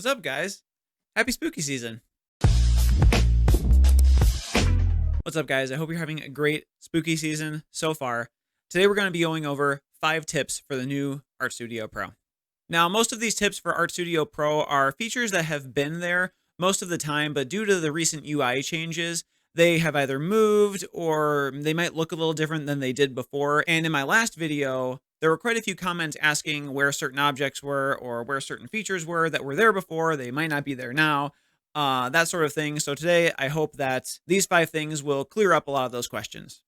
up, guys? Happy spooky season. What's up, guys? I hope you're having a great spooky season so far. Today we're going to be going over 5 tips for the new Artstudio Pro. Now, most of these tips for Artstudio Pro are features that have been there most of the time, but due to the recent UI changes, they have either moved or they might look a little different than they did before. And in my last video, there were quite a few comments asking where certain objects were or where certain features were that were there before. They might not be there now, that sort of thing. So today, I hope that these 5 things will clear up a lot of those questions.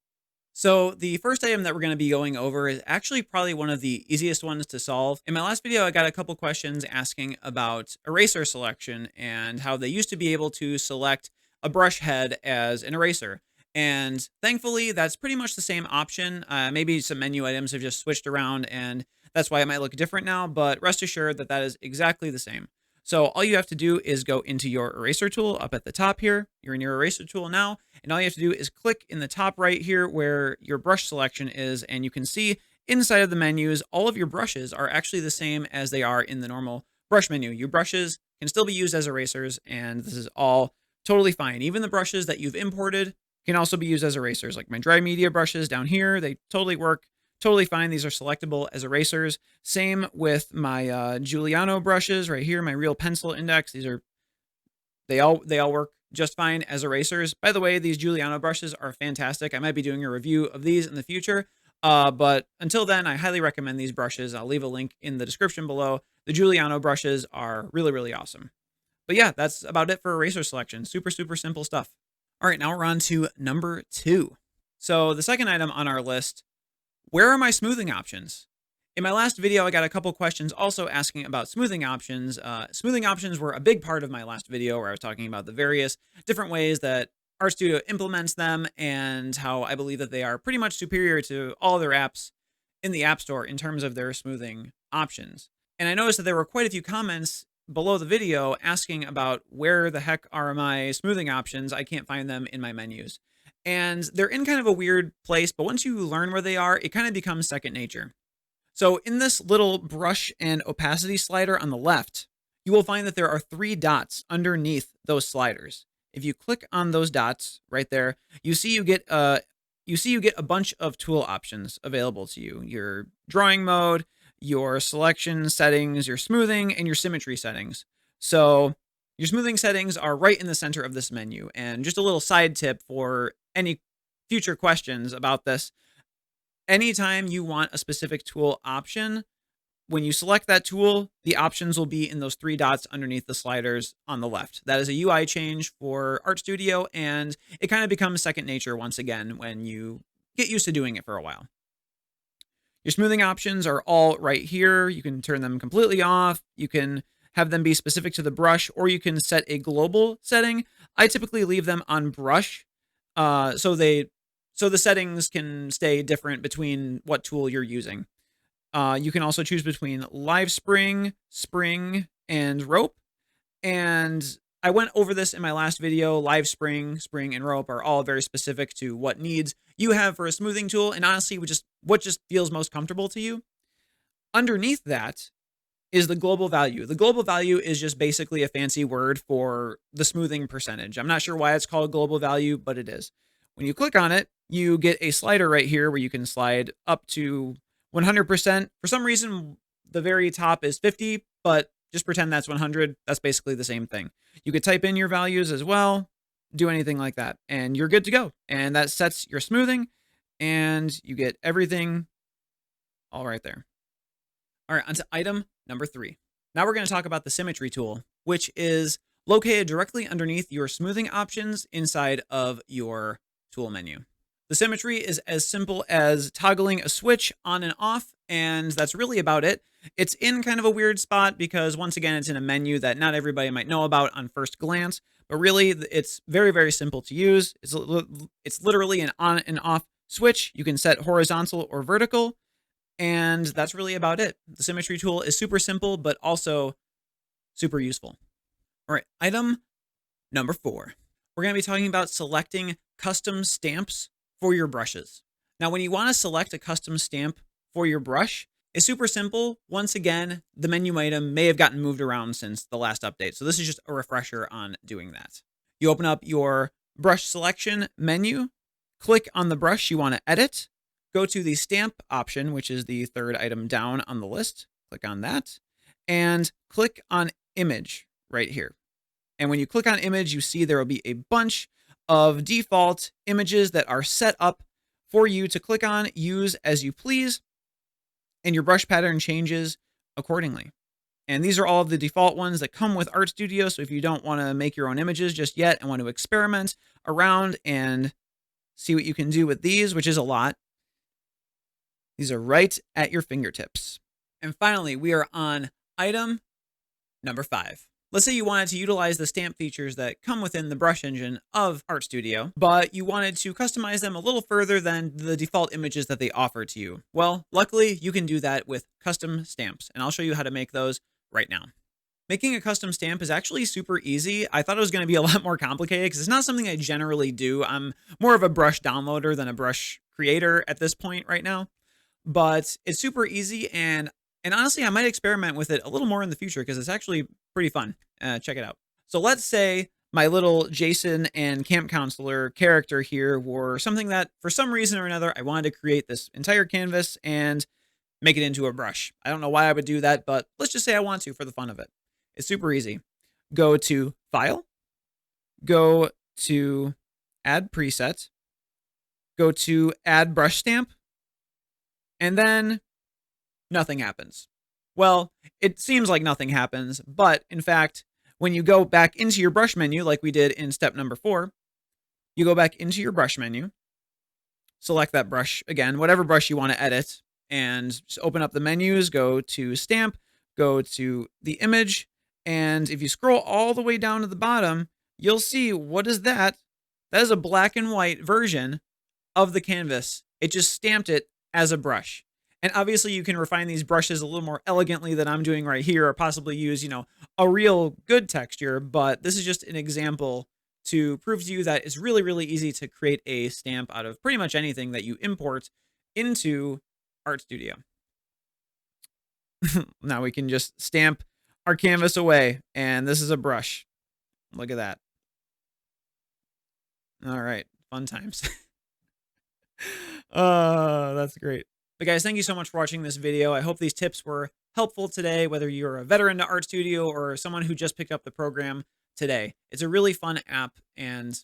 So the first item that we're going to be going over is actually probably one of the easiest ones to solve. In my last video, I got a couple questions asking about eraser selection and how they used to be able to select a brush head as an eraser. And thankfully, that's pretty much the same option. Maybe some menu items have just switched around and that's why it might look different now, but rest assured that that is exactly the same. So all you have to do is go into your eraser tool up at the top here. You're in your eraser tool now, and all you have to do is click in the top right here where your brush selection is, and you can see inside of the menus, all of your brushes are actually the same as they are in the normal brush menu. Your brushes can still be used as erasers, and this is all totally fine. Even the brushes that you've imported can also be used as erasers, like my dry media brushes down here. They totally work. Totally fine. These are selectable as erasers. Same with my Giuliano brushes right here, my real pencil index. They all work just fine as erasers. By the way, these Giuliano brushes are fantastic. I might be doing a review of these in the future. But until then, I highly recommend these brushes. I'll leave a link in the description below. The Giuliano brushes are really, really awesome. But yeah, that's about it for eraser selection. Super, super simple stuff. All right, now we're on to number 2. So the second item on our list, where are my smoothing options? In my last video, I got a couple questions also asking about smoothing options. Smoothing options were a big part of my last video where I was talking about the various different ways that Artstudio implements them and how I believe that they are pretty much superior to all other apps in the App Store in terms of their smoothing options. And I noticed that there were quite a few comments below the video asking about where the heck are my smoothing options. I can't find them in my menus. And they're in kind of a weird place, but once you learn where they are, it kind of becomes second nature. So in this little brush and opacity slider on the left, you will find that there are 3 dots underneath those sliders. If you click on those dots right there, you see you get a bunch of tool options available to you. Your drawing mode, your selection settings, your smoothing, and your symmetry settings. So your smoothing settings are right in the center of this menu. And just a little side tip for any future questions about this. Anytime you want a specific tool option, when you select that tool, the options will be in those 3 dots underneath the sliders on the left. That is a UI change for Artstudio, and it kind of becomes second nature once again when you get used to doing it for a while. Your smoothing options are all right here. You can turn them completely off. You can have them be specific to the brush, or you can set a global setting. I typically leave them on brush, so the settings can stay different between what tool you're using. You can also choose between live spring, spring, and rope. And I went over this in my last video. Live spring, spring, and rope are all very specific to what needs you have for a smoothing tool, and honestly, what just feels most comfortable to you. Underneath that is the global value. The global value is just basically a fancy word for the smoothing percentage. I'm not sure why it's called global value, but it is. When you click on it, you get a slider right here where you can slide up to 100%. For some reason, the very top is 50, but just pretend that's 100. That's basically the same thing. You could type in your values as well, do anything like that, and you're good to go. And that sets your smoothing, and you get everything all right there. All right, onto item number 3. Now we're going to talk about the Symmetry Tool, which is located directly underneath your smoothing options inside of your tool menu. The symmetry is as simple as toggling a switch on and off, and that's really about it. It's in kind of a weird spot because, once again, it's in a menu that not everybody might know about on first glance, but really it's very, very simple to use. It's literally an on and off switch. You can set horizontal or vertical, and that's really about it. The Symmetry Tool is super simple, but also super useful. All right, item number 4. We're going to be talking about selecting custom stamps for your brushes. Now, when you want to select a custom stamp for your brush, It's super simple. Once again, the menu item may have gotten moved around since the last update. So this is just a refresher on doing that. You open up your brush selection menu, click on the brush you want to edit, go to the stamp option, which is the third item down on the list. Click on that and click on image right here. And when you click on image, you see there will be a bunch of default images that are set up for you to click on, use as you please, and your brush pattern changes accordingly. And these are all of the default ones that come with Artstudio. So if you don't want to make your own images just yet and want to experiment around and see what you can do with these, which is a lot, these are right at your fingertips. And finally, we are on item number 5. Let's say you wanted to utilize the stamp features that come within the brush engine of Artstudio, but you wanted to customize them a little further than the default images that they offer to you. Well, luckily, you can do that with custom stamps, and I'll show you how to make those right now. Making a custom stamp is actually super easy. I thought it was going to be a lot more complicated because it's not something I generally do. I'm more of a brush downloader than a brush creator at this point right now, but it's super easy, and honestly, I might experiment with it a little more in the future because it's actually pretty fun. Check it out. So let's say my little Jason and camp counselor character here were something that for some reason or another, I wanted to create this entire canvas and make it into a brush. I don't know why I would do that, but let's just say I want to for the fun of it. It's super easy. Go to File, go to Add Preset, go to Add Brush Stamp, and then nothing happens. Well, it seems like nothing happens, but in fact, when you go back into your brush menu, like we did in step number 4, you go back into your brush menu, select that brush again, whatever brush you want to edit, and just open up the menus, go to stamp, go to the image, and if you scroll all the way down to the bottom, you'll see, what is that? That is a black and white version of the canvas. It just stamped it as a brush. And obviously you can refine these brushes a little more elegantly than I'm doing right here, or possibly use, a real good texture, but this is just an example to prove to you that it's really, really easy to create a stamp out of pretty much anything that you import into Artstudio. Now we can just stamp our canvas away, and this is a brush. Look at that. All right, fun times. That's great. But guys, thank you so much for watching this video. I hope these tips were helpful today, whether you're a veteran to Artstudio or someone who just picked up the program today. It's a really fun app, and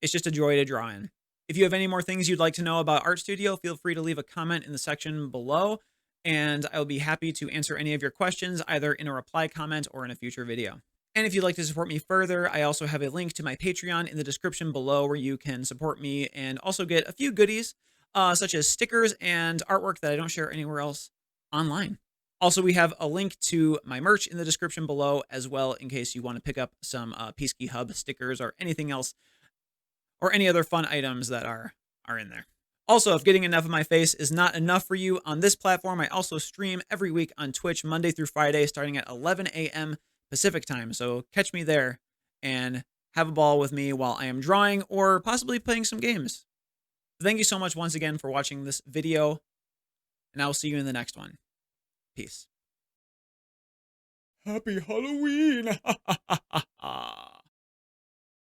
it's just a joy to draw in. If you have any more things you'd like to know about Artstudio, feel free to leave a comment in the section below, and I'll be happy to answer any of your questions, either in a reply comment or in a future video. And if you'd like to support me further, I also have a link to my Patreon in the description below where you can support me and also get a few goodies, such as stickers and artwork that I don't share anywhere else online. Also, we have a link to my merch in the description below as well, in case you want to pick up some pskibobby stickers or anything else, or any other fun items that are in there. Also, if getting enough of my face is not enough for you on this platform, I also stream every week on Twitch Monday through Friday starting at 11 a.m. Pacific time. So catch me there and have a ball with me while I am drawing or possibly playing some games. Thank you so much once again for watching this video, and I will see you in the next one. Peace. Happy Halloween!